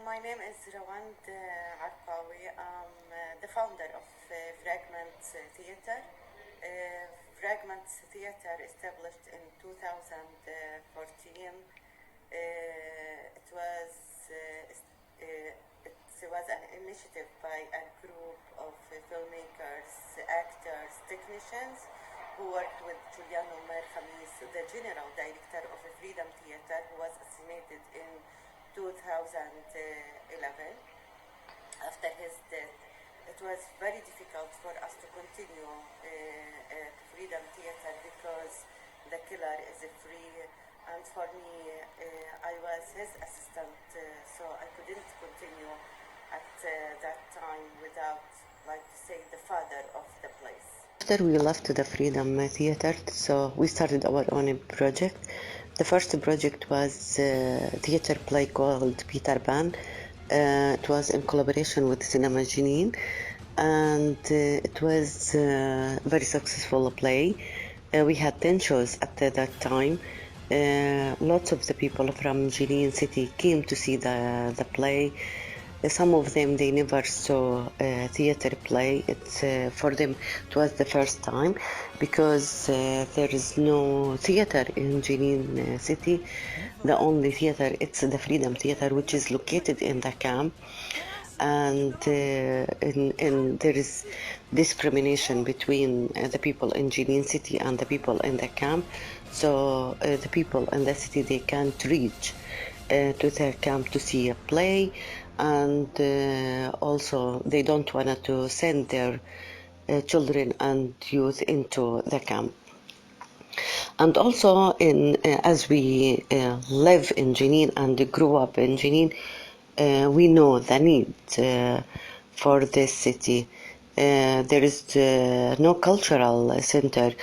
My name is Rawand Arqawi. I'm the founder of Fragments Theatre. Fragments Theatre established in 2014. It was an initiative by a group of filmmakers, actors, technicians who worked with Giuliano Mer Khamis, the general director of Freedom Theatre, who was assassinated in 2011. After his death, it was very difficult for us to continue at Freedom Theatre because the killer is free, and for me, I was his assistant, so I couldn't continue at that time without, like, say, the father of the place. After we left the Freedom Theatre, so we started our own project. The first project was a theatre play called Peter Pan. It was in collaboration with Cinema Jenin, and it was a very successful play. We had 10 shows at that time. Lots of the people from Jenin city came to see the play. Some of them, they never saw a theater play. It's for them it was the first time because there is no theater in Jenin city. The only theater, it's the Freedom Theatre, which is located in the camp, and there is discrimination between the people in Jenin city and the people in the camp. So the people in the city, they can't reach to their camp to see a play, and also they don't want to send their children and youth into the camp. And also, as we live in Jenin and grew up in Jenin, we know the need for this city. There is no cultural center,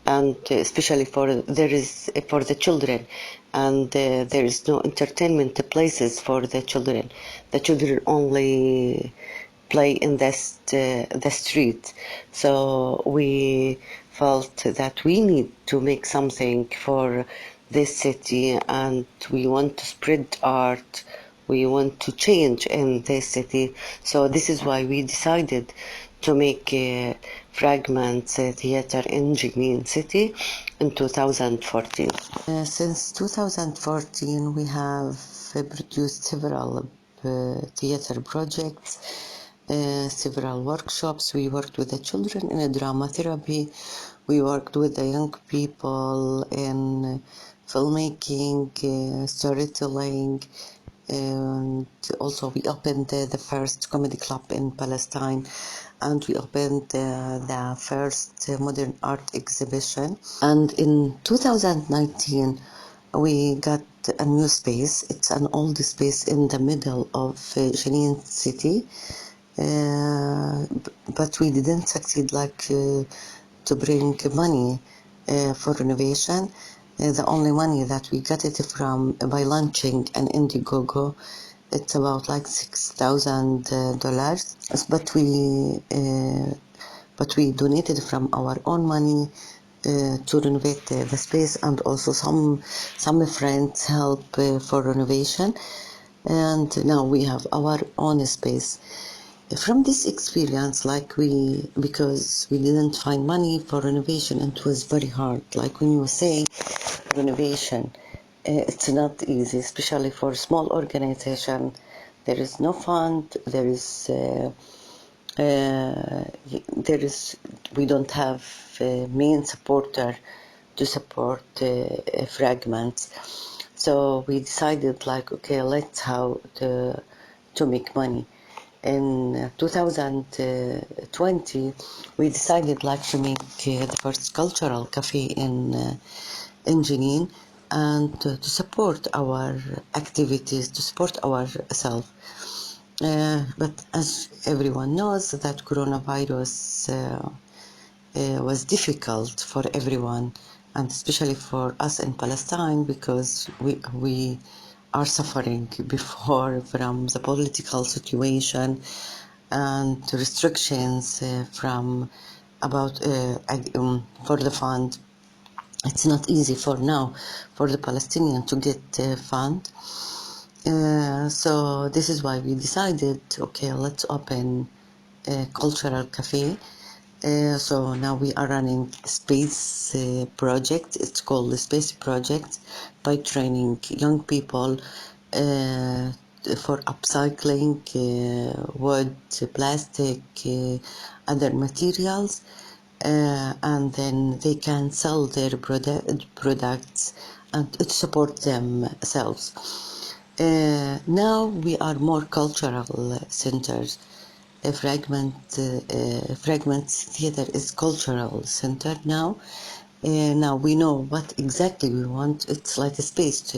and especially for the children, and there is no entertainment places for the children. The children only play in the street. So we felt that we need to make something for this city, and we want to spread art. We want to change in this city. So this is why we decided to make Fragments Theatre in Jenin city in 2014. Since 2014, we have produced several theatre projects, several workshops. We worked with the children in a drama therapy. We worked with the young people in filmmaking, storytelling, and also we opened the first comedy club in Palestine, and we opened the first modern art exhibition. And in 2019, we got a new space. It's an old space in the middle of Jenin city, but we didn't succeed to bring money for renovation. The only money that we got it from by launching an Indiegogo, it's about like $6,000. But we donated from our own money to renovate the space, and also some friends help for renovation, and now we have our own space. From this experience, because we didn't find money for renovation, it was very hard. Like when you say renovation, it's not easy, especially for a small organization. There is no fund. We don't have a main supporter to support Fragments. So we decided, okay, let's how to make money. In 2020, we decided to make the first cultural cafe in Jenin, and to support our activities, to support ourselves. But as everyone knows, that coronavirus was difficult for everyone, and especially for us in Palestine, because we are suffering before from the political situation and restrictions for the fund. It's not easy for now for the Palestinian to get fund, So this is why we decided, okay, let's open a cultural cafe. So now we are running a space project. It's called the Space Project, by training young people for upcycling wood, plastic, other materials, and then they can sell their products and to support themselves. Now we are more cultural centers. Fragments Theatre is cultural center now. Now we know what exactly we want. It's like a space,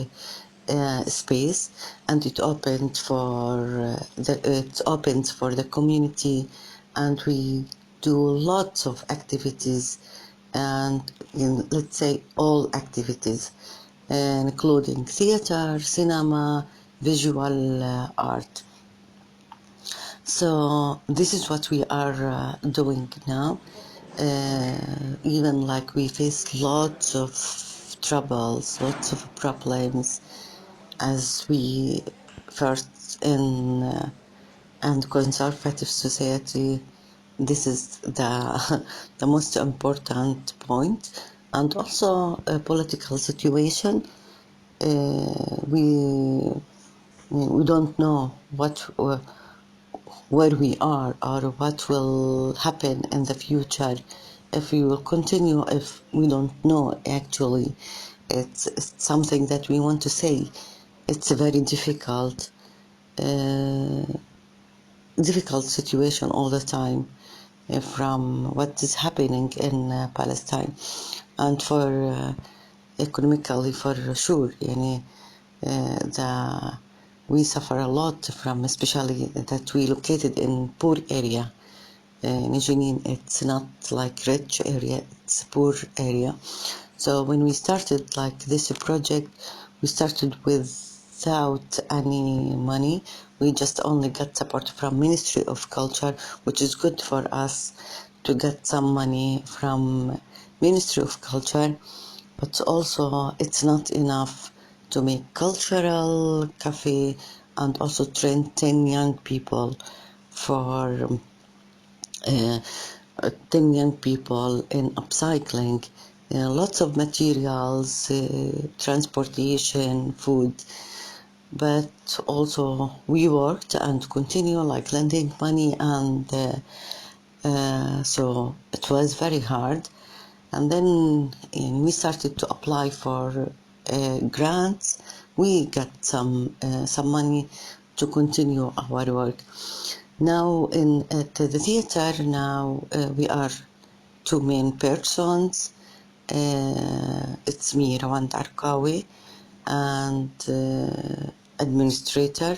and it opened for it's opened for the community, and we do lots of activities, and let's say all activities, including theater, cinema, visual art. So this is what we are doing now. Even like we face lots of troubles, lots of problems as we first in and conservative society. This is the the most important point, and also a political situation. We don't know where we are or what will happen in the future, if we will continue, if we don't know actually. It's something that we want to say. It's a very difficult situation all the time, from what is happening in Palestine, and for economically for sure. We suffer a lot from, especially that we located in poor area. In Jenin, it's not like rich area, it's poor area. So when we started like this project, we started without any money. We just only got support from Ministry of Culture, which is good for us to get some money from Ministry of Culture, but also it's not enough to make cultural cafe and also train 10 young people for 10 young people in upcycling, lots of materials, transportation, food. But also we worked and continue like lending money, and so it was very hard. And then we started to apply for grants. We got some money to continue our work. Now at the theater, now we are two main persons. It's me, Rawand Arkawi, and administrator.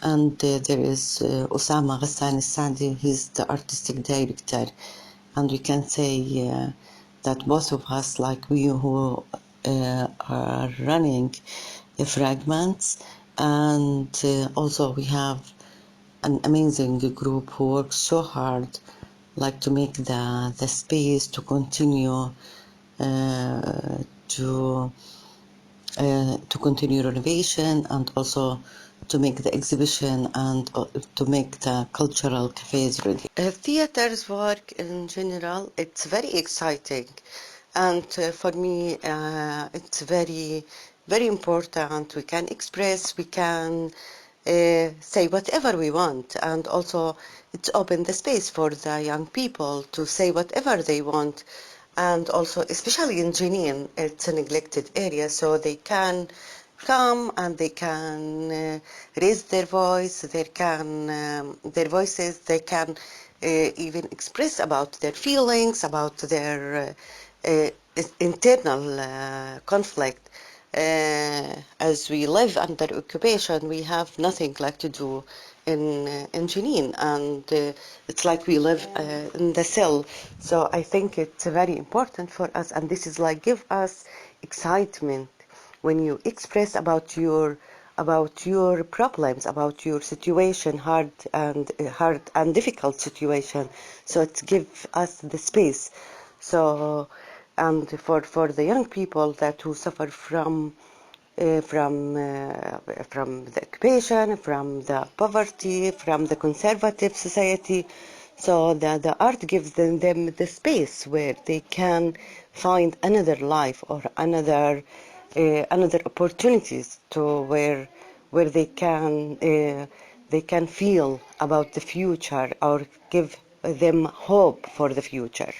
And there is Osama Ghassan Sadi, he's the artistic director. And we can say that both of us, like we who are running the Fragments, and also we have an amazing group who works so hard, like to make the space to continue to continue renovation, and also to make the exhibition, and to make the cultural cafes ready. Theater's work in general, it's very exciting, and for me it's very important. We can express, we can say whatever we want, and also it's open the space for the young people to say whatever they want. And also, especially in Jenin, it's a neglected area, so they can come and they can raise their voice, their voices, they can even express about their feelings, about their internal conflict. As we live under occupation, we have nothing like to do in Jenin, and it's like we live in the cell. So I think it's very important for us, and this is like give us excitement when you express about your problems, about your situation, hard and difficult situation. So it gives us the space. So, and for the young people that who suffer from from the occupation, from the poverty, from the conservative society. So the art gives them the space where they can find another life or another opportunities to where they can feel about the future or give them hope for the future.